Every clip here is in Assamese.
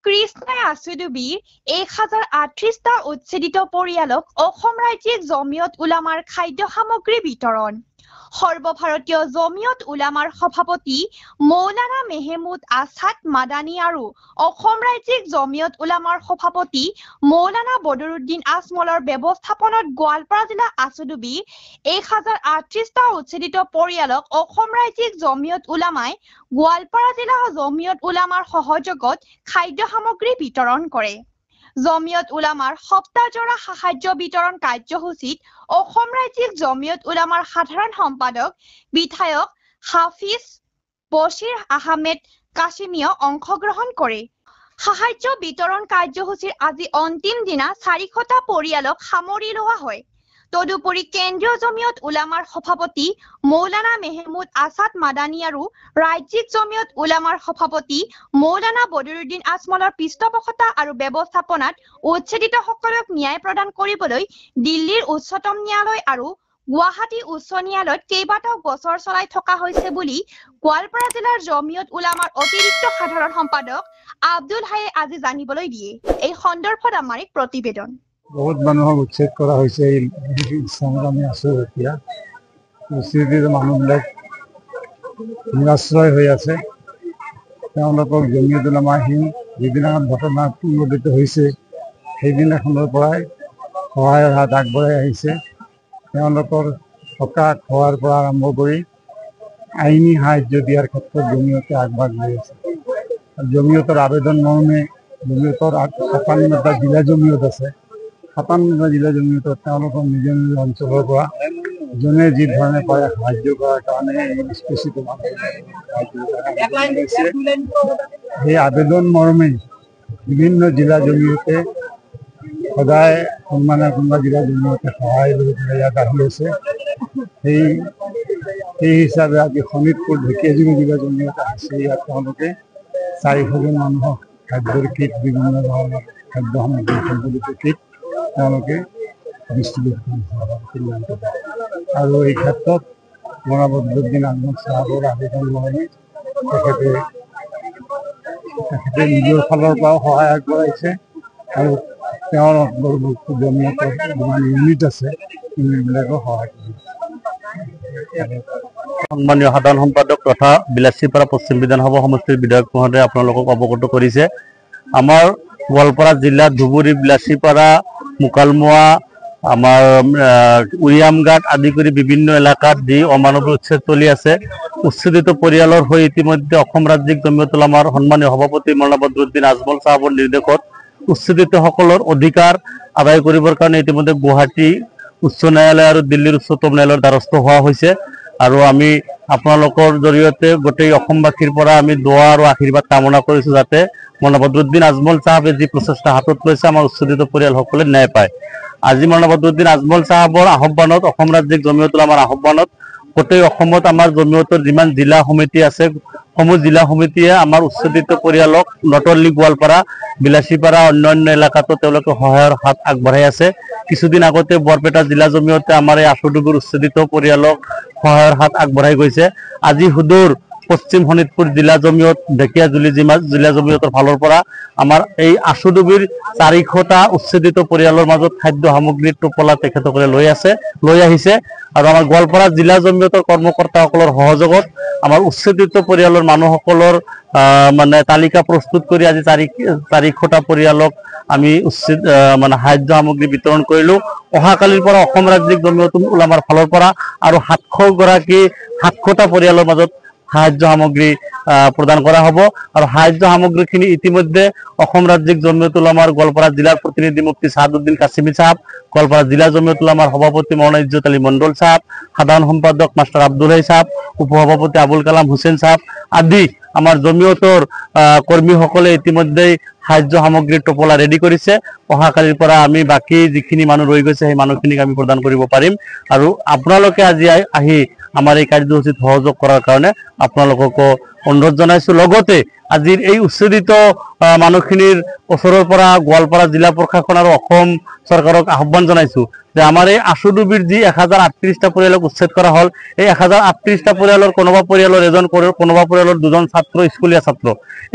কৃষ্ণই আছুডুবিৰ 1038টা উচ্ছেদিত পৰিয়ালক অসম ৰাজ্যিক জমিয়ত উলামাৰ খাদ্য সামগ্ৰী বিতৰণ। সৰ্বভাৰতীয় জমিয়ত উলামাৰ সভাপতি মৌলানা মেহমুদ আছাদ মাদানী আৰু অসম ৰাজ্যিক জমিয়ত উলামাৰ সভাপতি মৌলানা বদৰুদ্দিন আজমলৰ ব্যৱস্থাপনাত গোৱালপাৰা জিলা আছুডুবিৰ 1038টা উচ্ছেদিত পৰিয়ালক অসম ৰাজ্যিক জমিয়ত উলামাই গোৱালপাৰা জিলা জমিয়ত উলামাৰ সহযোগত খাদ্য সামগ্ৰী বিতৰণ কৰে। জমিয়ত উলামাৰ সপ্তাহজোৰা সাহায্য বিতৰণ কাৰ্যসূচীত অসম ৰাজ্যিক জমিয়ত উলামাৰ সাধাৰণ সম্পাদক বিধায়ক হাফিজ বশিৰ আহমেদ কাছিমিয়ে অংশগ্ৰহণ কৰে। সাহায্য বিতৰণ কাৰ্যসূচীৰ আজি অন্তিম দিনা 400টা পৰিয়ালক সামৰি লোৱা হয়। তদুপৰি কেন্দ্ৰীয় জমিয়ত উলামাৰ সভাপতি মৌলানা মেহমুদ আছাদ মাদানী আৰু ৰাজ্যিক জমিয়ত উলামাৰ সভাপতি মৌলানা বদৰুদ্দিন আজমলৰ পৃষ্ঠপোষকতা আৰু ব্যৱস্থাপনাত উচ্ছেদিতসকলক ন্যায় প্ৰদান কৰিবলৈ দিল্লীৰ উচ্চতম ন্যায়ালয় আৰু গুৱাহাটী উচ্চ ন্যায়ালয়ত কেইবাটাও গোচৰ চলাই থকা হৈছে বুলি গোৱালপাৰা জিলাৰ জমিয়ত উলামাৰ অতিৰিক্ত সাধাৰণ সম্পাদক আব্দুল হায়ে আজি জানিবলৈ দিয়ে। এই সন্দৰ্ভত আমাৰ এক প্ৰতিবেদন। বহুত মানুহক উচ্ছেদ কৰা হৈছে। এই স্থানত আমি আছো এতিয়া উচ্ছেদিত মানুহবিলাক নিৰাশ্ৰয় হৈ আছে। তেওঁলোকক জমিয়ত উলামাহীন যিদিনাখন ঘটনা সংঘটিত হৈছে সেইদিনাখনৰ পৰাই সহায়ৰ হাত আগবঢ়াই আহিছে। তেওঁলোকৰ থকা খোৱাৰ পৰা আৰম্ভ কৰি আইনী সাহায্য দিয়াৰ ক্ষেত্ৰত জমিয়তে আগভাগ লৈ আছে। জমিয়তৰ আবেদন মৰ্মে জমিয়তৰ 57টা জিলা জমিয়ত আছে। 57টা জিলা জমিয়তত তেওঁলোকৰ নিজ নিজ অঞ্চলৰ পৰা যোনে যি ধৰণে পাৰে সাহায্য কৰাৰ কাৰণে সেই আবেদন মৰ্মে বিভিন্ন জিলা জমিয়তে সদায় কোনোবা জিলা জমিয়তে সহায় লৈ পেলাই ইয়াত আহি আছে। সেই হিচাপে আজি শোণিতপুৰ ঢেকীয়াজুলি জিলা জমিয়ত আহিছে। ইয়াত তেওঁলোকে 400জন মানুহক খাদ্যৰ কিট বিভিন্ন ধৰণৰ খাদ্য সামগ্ৰী সম্বলিত কিট তেওঁলোকে ডিষ্ট্ৰিবিউট কৰিছে। আৰু এই ক্ষেত্ৰত মৌলানা বদৰুদ্দিন আজমল চাহাবৰ আবেদন মৰ্মে তেখেতে নিজৰ ফালৰ পৰাও সহায় আগবঢ়াইছে আৰু তেওঁৰ জমিয়তৰ যিমান ইউনিট আছে ইউনিটবিলাকো সহায় কৰিছে। সন্মানীয় সাধাৰণ সম্পাদক তথা বিলাসীপাৰা পশ্চিম বিধানসভা সমষ্টিৰ বিধায়ক মহোদয়ে আপোনালোকক অৱগত কৰিছে। আমাৰ গোৱালপাৰা জিলাত ধুবুৰী, বিলাসীপাৰা, মুকালমুৱা, আমাৰ উৰিয়ামঘাট আদি কৰি বিভিন্ন এলেকাত যি অমানৱিক উচ্ছেদ চলি আছে। উচ্ছেদিত পৰিয়ালৰ হৈ ইতিমধ্যে অসম ৰাজ্যিক জমিয়ত উলামাৰ সন্মানীয় সভাপতি মৌলানা বদৰুদ্দিন আজমল চাহাবৰ নিৰ্দেশত উচ্ছেদিতসকলৰ অধিকাৰ আদায় কৰিবৰ কাৰণে ইতিমধ্যে গুৱাহাটী উচ্চ ন্যায়ালয় আৰু দিল্লীৰ উচ্চতম ন্যায়ালয়ৰ দ্বাৰস্থ হোৱা হৈছে। আৰু আমি আপোনালোকৰ জৰিয়তে গোটেই অসমবাসীৰ পৰা আমি দোৱা আৰু আশীৰ্বাদ কামনা কৰিছোঁ যাতে মৌলানা বদৰুদ্দিন আজমল চাহাবে যি প্ৰচেষ্টা হাতত লৈছে আমাৰ উচ্ছেদিত পৰিয়ালসকলে ন্যায় পায়। আজি মৌলানা বদৰুদ্দিন আজমল চাহাবৰ আহ্বানত অসম ৰাজ্যিক জমিয়ত উলামাৰ আহ্বানত গোটেই অসমত আমাৰ জমিয়তৰ যিমান জিলা সমিতি আছে সমূহ জিলা সমিতিয়ে আমাৰ উচ্ছেদিত পৰিয়ালক নট অনলি গোৱালপাৰা, বিলাসীপাৰা অন্যান্য এলেকাতো তেওঁলোকে সহায়ৰ হাত আগবঢ়াই আছে। কিছুদিন আগতে বৰপেটা জিলা জমিয়তে আমাৰ এই আছুডুবিৰ উচ্ছেদিত পৰিয়ালক সহায়ৰ হাত আগবঢ়াই গৈছে। আজি সুদূৰ পশ্চিম শোণিতপুৰ জিলা জমিয়ত, ঢেকীয়াজুলি জিলা জমিয়তৰ ফালৰ পৰা আমাৰ এই আছুডুবিৰ 400টা উচ্ছেদিত পৰিয়ালৰ মাজত খাদ্য সামগ্ৰীৰ টোপোলা তেখেতসকলে লৈ আহিছে। আৰু আমাৰ গোৱালপাৰা জিলা জমিয়তৰ কৰ্মকৰ্তাসকলৰ সহযোগত আমাৰ উচ্ছেদিত পৰিয়ালৰ মানুহসকলৰ মানে তালিকা প্ৰস্তুত কৰি আজি 400টা পৰিয়ালক আমি সাহায্য সামগ্ৰী বিতৰণ কৰিলোঁ। অহাকালিৰ পৰা অসম ৰাজ্যিক জমিয়ত উলামাৰ ফালৰ পৰা আৰু 700টা পৰিয়ালৰ মাজত সাহায্য সামগ্ৰী প্ৰদান কৰা হ'ব। আৰু সাহায্য সামগ্ৰীখিনি ইতিমধ্যে অসম ৰাজ্যিক জমিয়ত উলামাৰ গোৱালপাৰা জিলাৰ প্ৰতিনিধি মুফতি ছাদউদ্দিন কাছিমি চাহাব, গোৱালপাৰা জিলা জমিয়ত উলামাৰ সভাপতি মৌলানা ইজ্জত আলী মণ্ডল চাহাব, সাধাৰণ সম্পাদক মাষ্টাৰ আব্দুল হাই চাহাব, উপসভাপতি আবুল কালাম হুছেইন চাহাব আদি আমাৰ জমিয়তৰ কৰ্মীসকলে ইতিমধ্যেই সাহায্য সামগ্ৰীৰ টোপোলা ৰেডি কৰিছে। অহাকালিৰ পৰা আমি বাকী যিখিনি মানুহ ৰৈ গৈছে সেই মানুহখিনিক আমি প্ৰদান কৰিব পাৰিম। আৰু আপোনালোকে আজি আহি আমাৰ এই কাৰ্যসূচীত সহযোগ কৰাৰ কাৰণে আপোনালোককো অনুৰোধ জনাইছো। লগতে আজিৰ এই উচ্ছেদিত মানুহখিনিৰ ওচৰৰ পৰা গোৱালপাৰা জিলা প্ৰশাসন আৰু অসম চৰকাৰক আহ্বান জনাইছো যে আমাৰ এই আশুডুবিৰ যি 1038টা পৰিয়ালক উচ্ছেদ কৰা হ'ল, এই 1038টা পৰিয়ালৰ কোনোবা পৰিয়ালৰ এজন, কোনোবা পৰিয়ালৰ দুজন ছাত্ৰ, স্কুলীয়া ছাত্ৰ,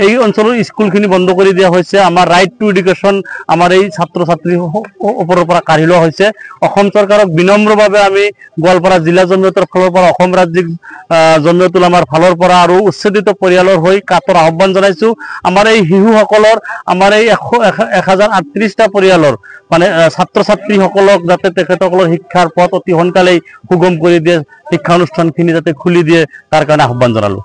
এই অঞ্চলৰ স্কুলখিনি বন্ধ কৰি দিয়া হৈছে। আমাৰ ৰাইট টু এডুকেশ্যন আমাৰ এই ছাত্ৰ ছাত্ৰীৰ ওপৰৰ পৰা কাঢ়ি লোৱা হৈছে। অসম চৰকাৰক বিনম্ৰভাৱে আমি গোৱালপাৰা জিলা জমিয়তৰ ফালৰ পৰা, অসম ৰাজ্যিক জমিয়ত উলামাৰ ফালৰ পৰা আৰু উচ্ছেদিত পৰিয়ালৰ হৈ কাতৰ আহ্বান জনাইছো। আমাৰ এই শিশুসকলৰ, আমাৰ এই 1038টা পৰিয়ালৰ মানে ছাত্ৰ ছাত্ৰীসকলক যাতে তেখেতসকলৰ শিক্ষাৰ পথ অতি সোনকালেই সুগম কৰি দিয়ে, শিক্ষানুষ্ঠানখিনি যাতে খুলি দিয়ে, তাৰ কাৰণে আহ্বান জনালো।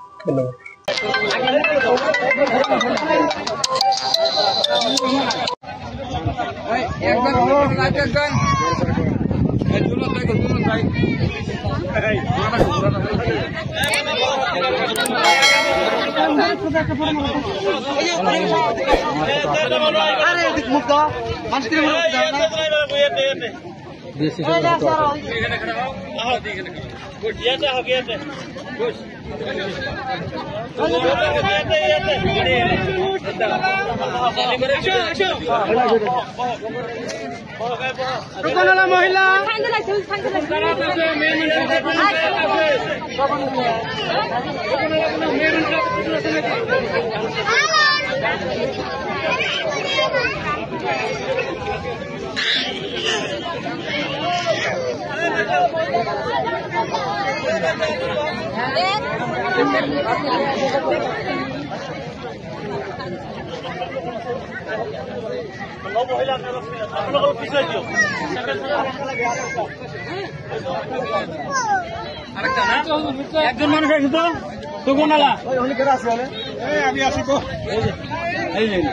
একজন মানুষ আছে তো তো কোনালা আমি আসি তো এই নেই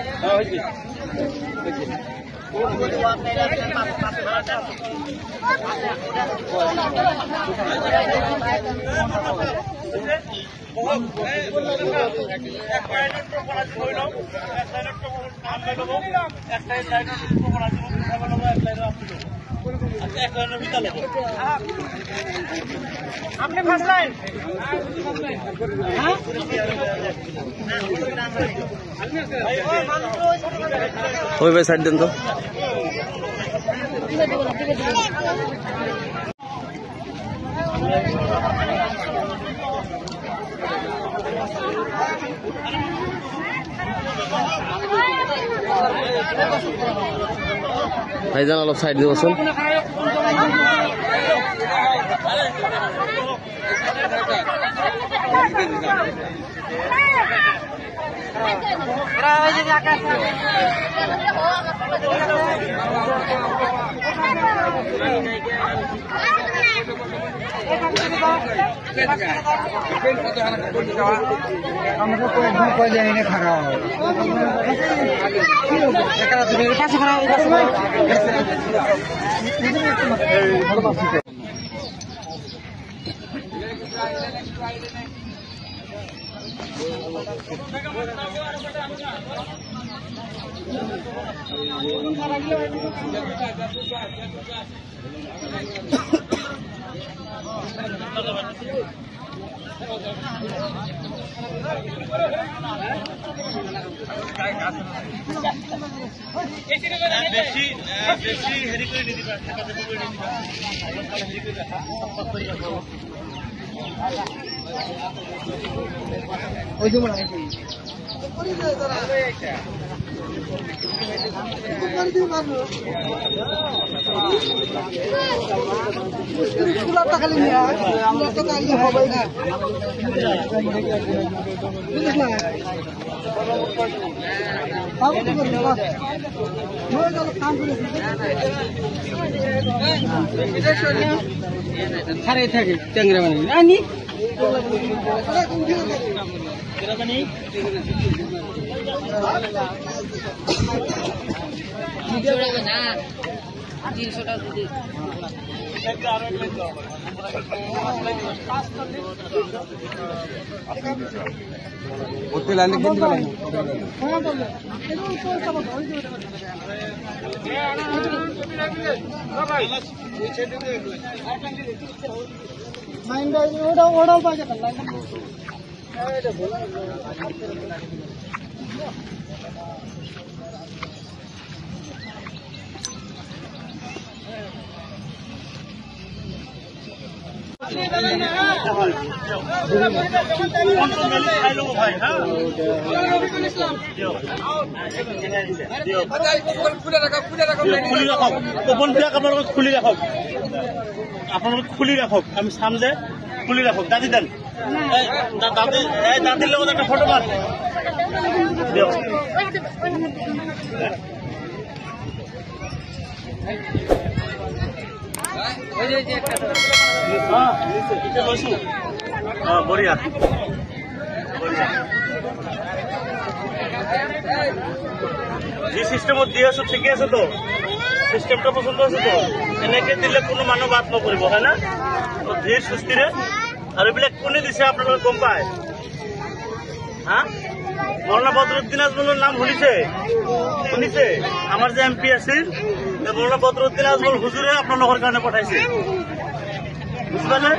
আপনি ফার্স্ট লাইন ওই ভাই সাইড দেন তো। ভাইজান অলপ সাইড দিবচোন। খারে থাকে ট্যাংরা মানে আনি খুলি রাখক আমি চাম যে খুলি রাখক দাদি দেন দাদির লগত একটা ফটো মার দিয়ক বঢ়িয়া যে সিস্টেমত দি আছো ঠিকে আছে তো সিস্টেমটা পছন্দ আছে তো এনেকে দিলে কোনো মানুহ বাদ নকৰিব হয় না ধীৰ সুস্থিৰে আৰু এইবিলাক কোনে দিছে আপোনালোকে গম পায় হা মৌলানা বদৰুদ্দিন আজমলৰ নাম শুনিছে আমাৰ যে MP আছিল মৌলানা বদৰুদ্দিন আজমল হুজুৰে আপোনালোকৰ কাৰণে পঠাইছে বুজি পালে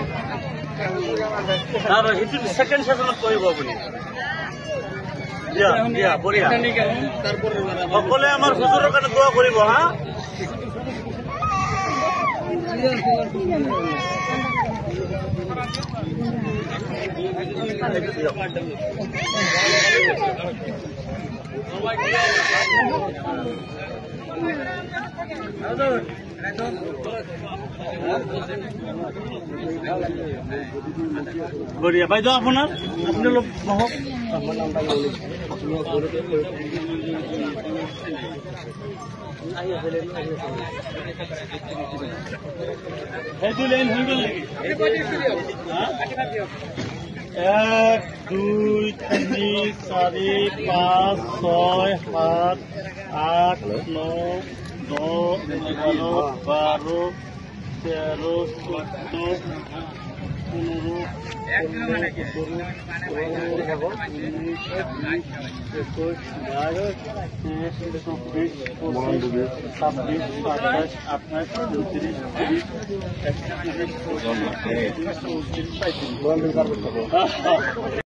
সেইটো ছেকেণ্ড ছেছনত কৰিব আপুনি দিয়া বঢ়িয়া সকলোৱে আমাৰ হুজুৰৰ কাৰণে দোৱা কৰিব হা বঢ়িয়া বাইদেউ আপোনাৰ আপুনি অলপ নহওক সেইটো লাইন হৈ গ'ল নেকি 1 2 3 4 5 6 7 8 9 10 11 12 13 14 15 16 17 18 19 20